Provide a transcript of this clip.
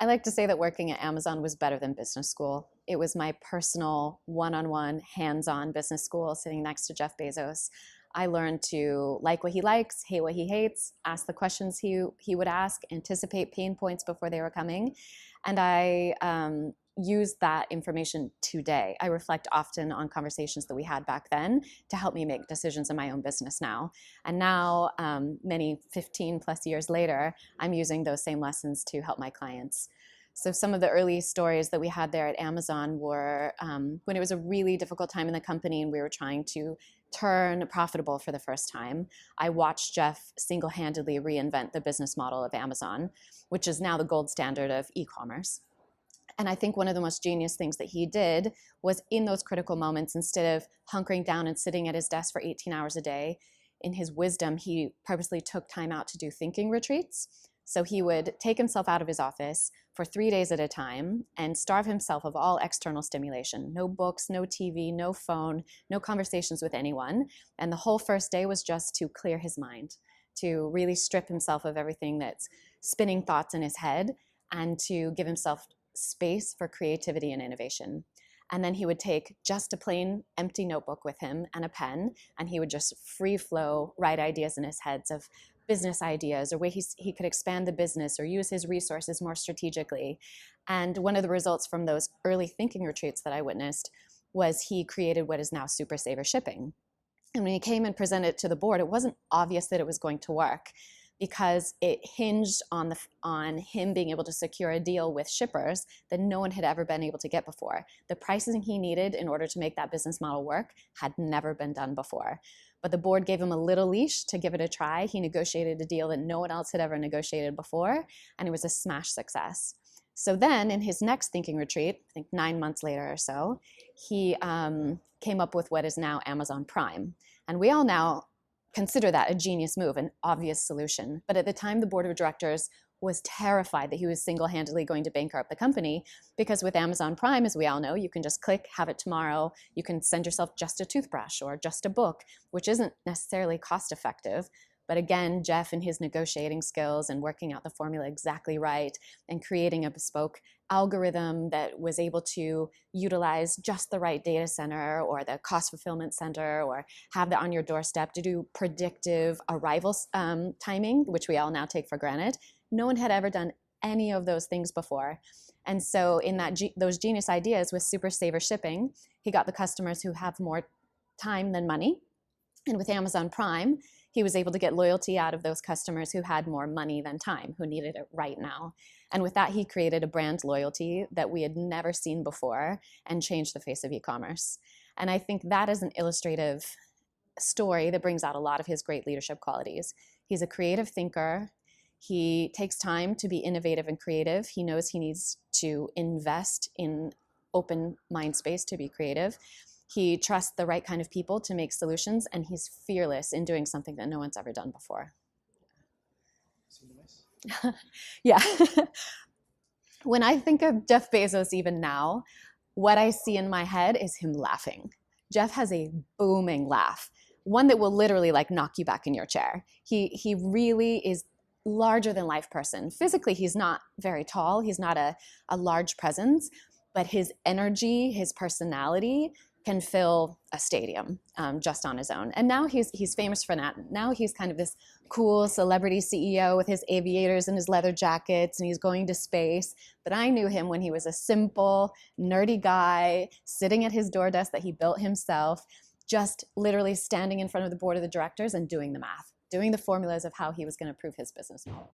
I like to say that working at Amazon was better than business school. It was my personal one-on-one, hands-on business school sitting next to Jeff Bezos. I learned to like what he likes, hate what he hates, ask the questions he would ask, anticipate pain points before they were coming. And I use that information today. I reflect often on conversations that we had back then to help me make decisions in my own business now. And now, many 15 plus years later, I'm using those same lessons to help my clients. So some of the early stories that we had there at Amazon were when it was a really difficult time in the company and we were trying to turn profitable for the first time. I watched Jeff single-handedly reinvent the business model of Amazon, which is now the gold standard of e-commerce. And I think one of the most genius things that he did was in those critical moments, instead of hunkering down and sitting at his desk for 18 hours a day, in his wisdom, he purposely took time out to do thinking retreats. So he would take himself out of his office for 3 days at a time and starve himself of all external stimulation. No books, no TV, no phone, no conversations with anyone. And the whole first day was just to clear his mind, to really strip himself of everything that's spinning thoughts in his head, and to give himself space for creativity and innovation. And then he would take just a plain empty notebook with him and a pen, and he would just free flow write ideas in his heads of business ideas or ways he could expand the business or use his resources more strategically. And one of the results from those early thinking retreats that I witnessed was he created what is now Super Saver Shipping. And when he came and presented it to the board, it wasn't obvious that it was going to work, because it hinged on him being able to secure a deal with shippers that no one had ever been able to get before. The pricing he needed in order to make that business model work had never been done before. But the board gave him a little leash to give it a try. He negotiated a deal that no one else had ever negotiated before, and it was a smash success. So then in his next thinking retreat, I think 9 months later or so, he came up with what is now Amazon Prime. And we all now consider that a genius move, an obvious solution. But at the time, the board of directors was terrified that he was single-handedly going to bankrupt the company, because with Amazon Prime, as we all know, you can just click, have it tomorrow. You can send yourself just a toothbrush or just a book, which isn't necessarily cost-effective. But again, Jeff and his negotiating skills and working out the formula exactly right and creating a bespoke algorithm that was able to utilize just the right data center or the cost fulfillment center or have that on your doorstep to do predictive arrival timing, which we all now take for granted. No one had ever done any of those things before. And so in those genius ideas with Super Saver Shipping, he got the customers who have more time than money. And with Amazon Prime, he was able to get loyalty out of those customers who had more money than time, who needed it right now. And with that, he created a brand loyalty that we had never seen before and changed the face of e-commerce. And I think that is an illustrative story that brings out a lot of his great leadership qualities. He's a creative thinker. He takes time to be innovative and creative. He knows he needs to invest in open mind space to be creative. He trusts the right kind of people to make solutions, and he's fearless in doing something that no one's ever done before. Yeah. When I think of Jeff Bezos even now, what I see in my head is him laughing. Jeff has a booming laugh, one that will literally like knock you back in your chair. He really is larger than life person. Physically, he's not very tall. He's not a large presence, but his energy, his personality can fill a stadium just on his own. And now he's famous for that. Now he's kind of this cool celebrity CEO with his aviators and his leather jackets, and he's going to space. But I knew him when he was a simple, nerdy guy sitting at his door desk that he built himself, just literally standing in front of the board of the directors and doing the math, doing the formulas of how he was going to prove his business model.